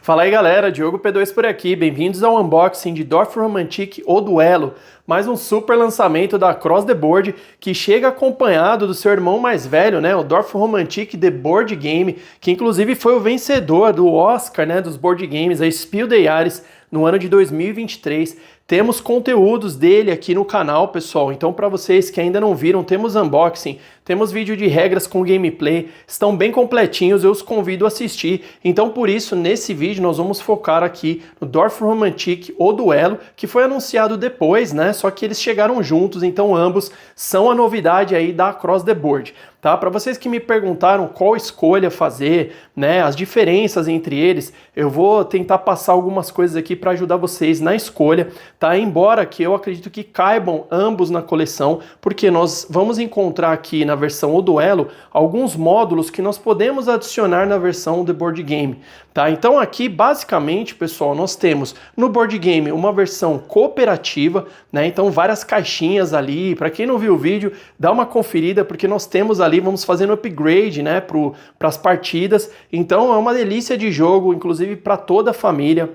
Fala aí galera, Diogo P2 por aqui, bem-vindos ao unboxing de Dorf Romantik O Duelo, mais um super lançamento da Across the Board que chega acompanhado do seu irmão mais velho, né, o Dorf Romantik The Board Game, que inclusive foi o vencedor do Oscar, né, dos board games, a Spiel des Jahres, no ano de 2023. Temos conteúdos dele aqui no canal, pessoal, então para vocês que ainda não viram, temos unboxing, temos vídeo de regras com gameplay, estão bem completinhos, eu os convido a assistir. Então por isso, nesse vídeo nós vamos focar aqui no Dorf Romantik O Duelo, que foi anunciado depois, né, só que eles chegaram juntos, então ambos são a novidade aí da Across the Board. Tá? Para vocês que me perguntaram qual escolha fazer, né, as diferenças entre eles, eu vou tentar passar algumas coisas aqui para ajudar vocês na escolha, tá? Embora que eu acredito que caibam ambos na coleção, porque nós vamos encontrar aqui na versão O Duelo alguns módulos que nós podemos adicionar na versão The Board Game, tá? Então aqui basicamente, pessoal, nós temos no board game uma versão cooperativa, né? Então várias caixinhas ali, para quem não viu o vídeo, dá uma conferida porque nós temos ali, vamos fazendo upgrade, né, para as partidas. Então é uma delícia de jogo, inclusive para toda a família,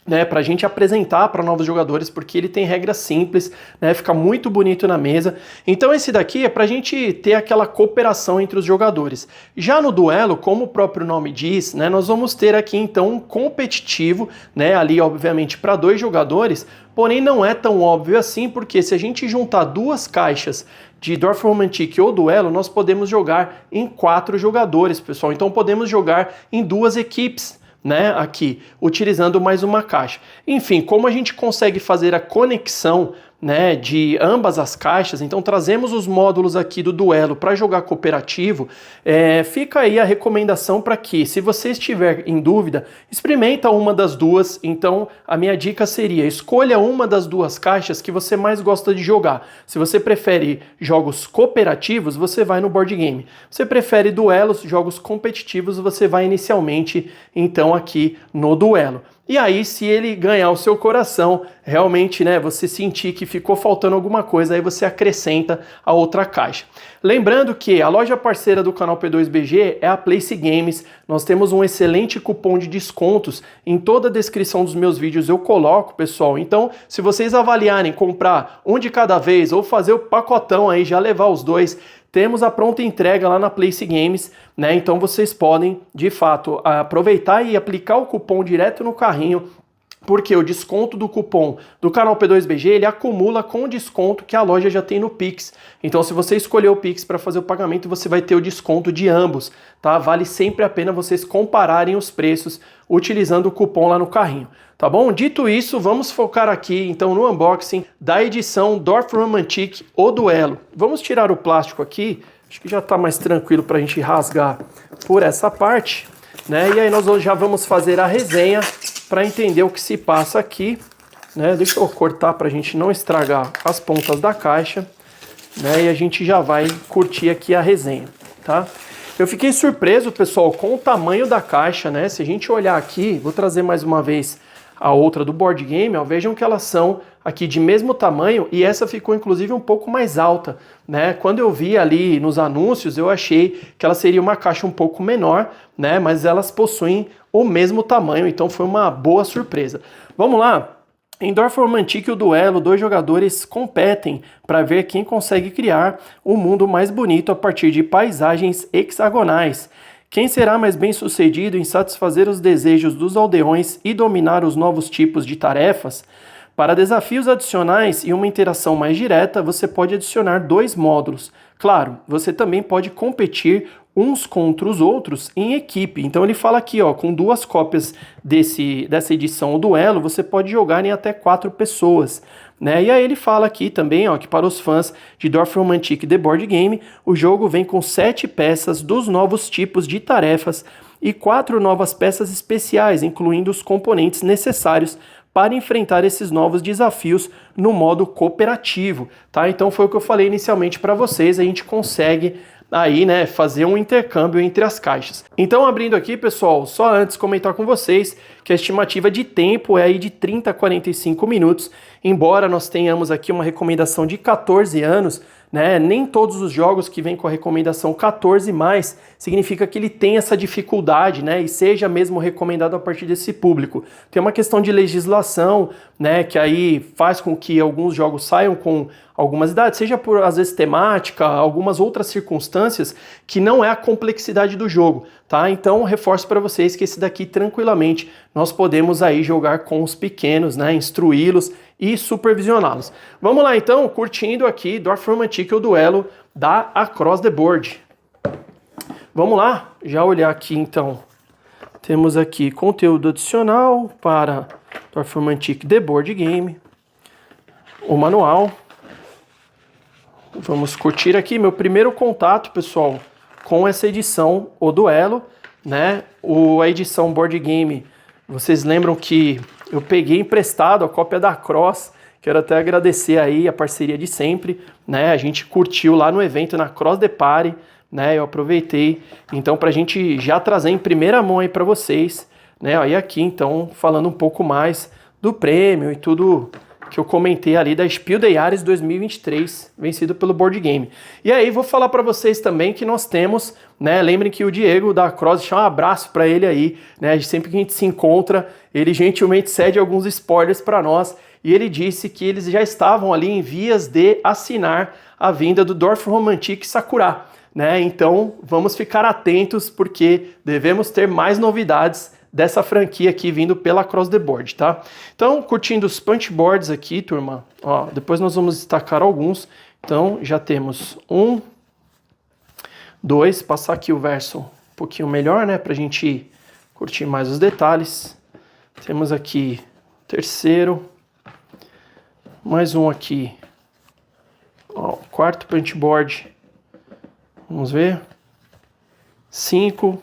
né, para a gente apresentar para novos jogadores, porque ele tem regras simples, né, fica muito bonito na mesa. Então esse daqui é para a gente ter aquela cooperação entre os jogadores. Já no duelo, como o próprio nome diz, né, nós vamos ter aqui então um competitivo, né, ali obviamente para 2 jogadores, porém não é tão óbvio assim, porque se a gente juntar 2 caixas de Dorf Romantik O Duelo, nós podemos jogar em 4 jogadores, pessoal. Então podemos jogar em 2 equipes, né, aqui, utilizando mais uma caixa. Enfim, como a gente consegue fazer a conexão, né, de ambas as caixas, então trazemos os módulos aqui do duelo para jogar cooperativo, fica aí a recomendação para que, se você estiver em dúvida, experimenta uma das duas. Então a minha dica seria, escolha uma das 2 caixas que você mais gosta de jogar. Se você prefere jogos cooperativos, você vai no board game. Se você prefere duelos, jogos competitivos, você vai inicialmente então aqui no duelo. E aí, se ele ganhar o seu coração, realmente, né, você sentir que ficou faltando alguma coisa, aí você acrescenta a outra caixa. Lembrando que a loja parceira do canal P2BG é a Place Games. Nós temos um excelente cupom de descontos. Em toda a descrição dos meus vídeos eu coloco, pessoal. Então, se vocês avaliarem comprar um de cada vez ou fazer o pacotão aí, já levar os 2, temos a pronta entrega lá na Place Games, né? Então vocês podem, de fato, aproveitar e aplicar o cupom direto no carrinho, porque o desconto do cupom do canal P2BG, ele acumula com o desconto que a loja já tem no Pix. Então se você escolher o Pix para fazer o pagamento, você vai ter o desconto de ambos, tá? Vale sempre a pena vocês compararem os preços utilizando o cupom lá no carrinho, tá bom? Dito isso, vamos focar aqui então no unboxing da edição Dorf Romantik O Duelo. Vamos tirar o plástico aqui, acho que já está mais tranquilo para a gente rasgar por essa parte, né? E aí nós já vamos fazer a resenha para entender o que se passa aqui, né? Deixa eu cortar para a gente não estragar as pontas da caixa, né? E a gente já vai curtir aqui a resenha, tá? Eu fiquei surpreso, pessoal, com o tamanho da caixa, né? Se a gente olhar aqui, vou trazer mais uma vez a outra do board game, ó, vejam que elas são aqui de mesmo tamanho e essa ficou inclusive um pouco mais alta, né? Quando eu vi ali nos anúncios, eu achei que ela seria uma caixa um pouco menor, né? Mas elas possuem o mesmo tamanho, então foi uma boa surpresa. Vamos lá? Em Dorf Romantik O Duelo, 2 jogadores competem para ver quem consegue criar um mundo mais bonito a partir de paisagens hexagonais. Quem será mais bem sucedido em satisfazer os desejos dos aldeões e dominar os novos tipos de tarefas? Para desafios adicionais e uma interação mais direta, você pode adicionar 2 módulos. Claro, você também pode competir uns contra os outros em equipe. Então ele fala aqui, ó, com 2 cópias dessa edição O Duelo, você pode jogar em até 4 pessoas, né? E aí ele fala aqui também, ó, que para os fãs de Dorf Romantik The Board Game, o jogo vem com 7 peças dos novos tipos de tarefas e 4 novas peças especiais, incluindo os componentes necessários para enfrentar esses novos desafios no modo cooperativo, tá? Então foi o que eu falei inicialmente para vocês, a gente consegue aí, né, fazer um intercâmbio entre as caixas. Então, abrindo aqui, pessoal, só antes comentar com vocês que a estimativa de tempo é aí de 30 a 45 minutos, embora nós tenhamos aqui uma recomendação de 14 anos, né? Nem todos os jogos que vêm com a recomendação 14 mais significa que ele tem essa dificuldade, né? E seja mesmo recomendado a partir desse público. Tem uma questão de legislação, né? Que aí faz com que alguns jogos saiam com algumas idades, seja por, às vezes, temática, algumas outras circunstâncias, que não é a complexidade do jogo, tá? Então, reforço para vocês que esse daqui, tranquilamente, nós podemos aí jogar com os pequenos, né? Instruí-los e supervisioná-los. Vamos lá, então, curtindo aqui Dwarf Romantique, o duelo da Across the Board. Vamos lá, já olhar aqui, então. Temos aqui conteúdo adicional para Dwarf Romantique The Board Game, o manual. Vamos curtir aqui meu primeiro contato, pessoal, com essa edição, o duelo, né? A edição Board Game, vocês lembram que eu peguei emprestado a cópia da Cross, quero até agradecer aí a parceria de sempre, né? A gente curtiu lá no evento na Cross the Party, né? Eu aproveitei, então, pra gente já trazer em primeira mão aí pra vocês, né? Aí aqui, então, falando um pouco mais do prêmio e tudo que eu comentei ali da Spiel des Jahres 2023, vencido pelo Board Game. E aí vou falar para vocês também que nós temos, né, lembrem que o Diego da Cross, deixa um abraço para ele aí, né, sempre que a gente se encontra, ele gentilmente cede alguns spoilers para nós, e ele disse que eles já estavam ali em vias de assinar a vinda do Dwarf Romantique Sakura, né, então vamos ficar atentos porque devemos ter mais novidades dessa franquia aqui vindo pela Across the Board, tá? Então, curtindo os punch boards aqui, turma, ó, depois nós vamos destacar alguns. Então, já temos 1, 2, passar aqui o verso um pouquinho melhor, né, pra gente curtir mais os detalhes. Temos aqui o terceiro, mais um aqui, ó, quarto punch board, vamos ver, 5,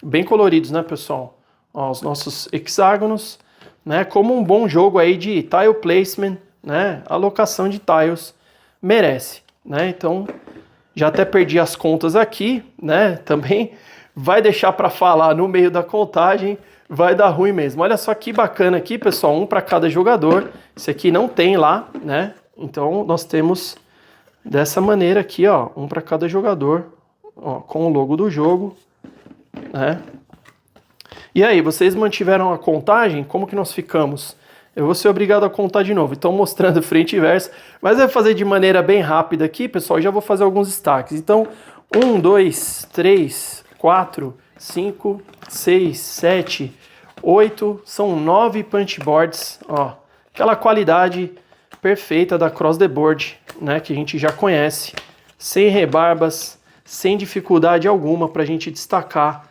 bem coloridos, né, pessoal? Ó, os nossos hexágonos, né? Como um bom jogo aí de tile placement, né? Alocação de tiles merece, né? Então, já até perdi as contas aqui, né? Também vai deixar para falar no meio da contagem, vai dar ruim mesmo. Olha só que bacana aqui, pessoal, um para cada jogador. Esse aqui não tem lá, né? Então, nós temos dessa maneira aqui, ó, um para cada jogador, ó, com o logo do jogo, né? E aí, vocês mantiveram a contagem? Como que nós ficamos? Eu vou ser obrigado a contar de novo. Então, mostrando frente e verso. Mas eu vou fazer de maneira bem rápida aqui, pessoal. Já vou fazer alguns destaques. Então, 1, 2, 3, 4, 5, 6, 7, 8. São 9 punch boards. Ó, aquela qualidade perfeita da Across the Board, né? Que a gente já conhece. Sem rebarbas, sem dificuldade alguma para a gente destacar,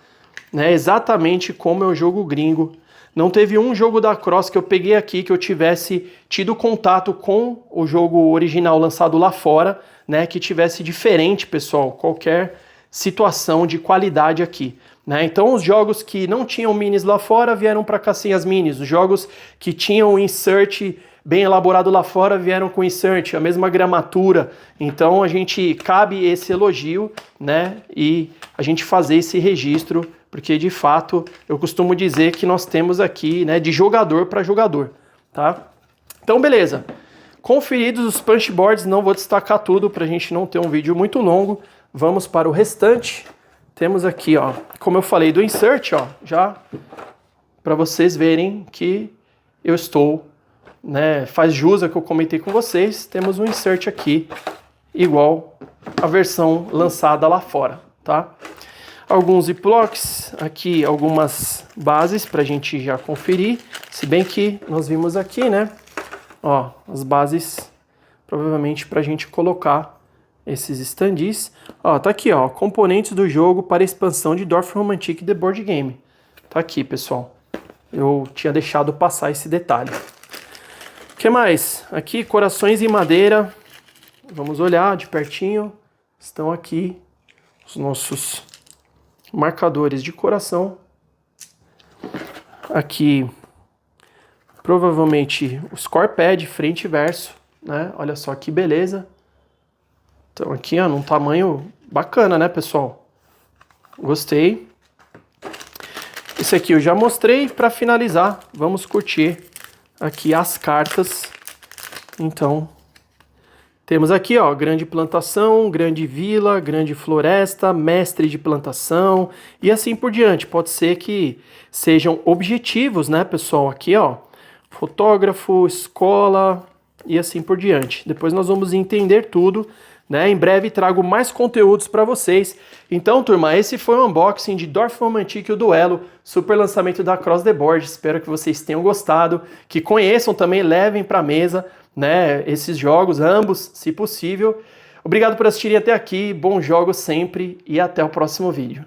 né, exatamente como é o jogo gringo. Não teve um jogo da Cross que eu peguei aqui que eu tivesse tido contato com o jogo original lançado lá fora, né, que tivesse diferente, pessoal, qualquer situação de qualidade aqui, né? Então os jogos que não tinham minis lá fora vieram para cá sem as minis, os jogos que tinham insert bem elaborado lá fora vieram com insert, a mesma gramatura. Então a gente cabe esse elogio, né, e a gente fazer esse registro, porque de fato eu costumo dizer que nós temos aqui, né, de jogador para jogador, tá? Então beleza, conferidos os punch boards, não vou destacar tudo para a gente não ter um vídeo muito longo, vamos para o restante. Temos aqui, ó, como eu falei do insert, ó, já para vocês verem que eu estou, né, faz jus ao que eu comentei com vocês, temos um insert aqui igual a versão lançada lá fora, tá? Alguns ziplocs, aqui algumas bases para a gente já conferir, se bem que nós vimos aqui, né, ó, as bases provavelmente para a gente colocar esses standees. Ó, tá aqui, ó, componentes do jogo para expansão de Dwarf Romantique The Board Game. Tá aqui, pessoal. Eu tinha deixado passar esse detalhe. O que mais? Aqui, corações em madeira. Vamos olhar de pertinho. Estão aqui os nossos marcadores de coração. Aqui, provavelmente, o score pad, frente e verso, né? Olha só que beleza. Então aqui, ó, num tamanho bacana, né, pessoal? Gostei. Esse aqui eu já mostrei. Para finalizar, vamos curtir aqui as cartas. Então, Temos aqui, ó, grande plantação, grande vila, grande floresta, mestre de plantação e assim por diante. Pode ser que sejam objetivos, né, pessoal? Aqui, ó, fotógrafo, escola e assim por diante. Depois nós vamos entender tudo, né? Em breve trago mais conteúdos para vocês. Então, turma, esse foi o unboxing de Dorf Romantik e o Duelo, super lançamento da Across the Board. Espero que vocês tenham gostado, que conheçam também, levem para a mesa, né, esses jogos, ambos, se possível. Obrigado por assistirem até aqui, bons jogos sempre e até o próximo vídeo.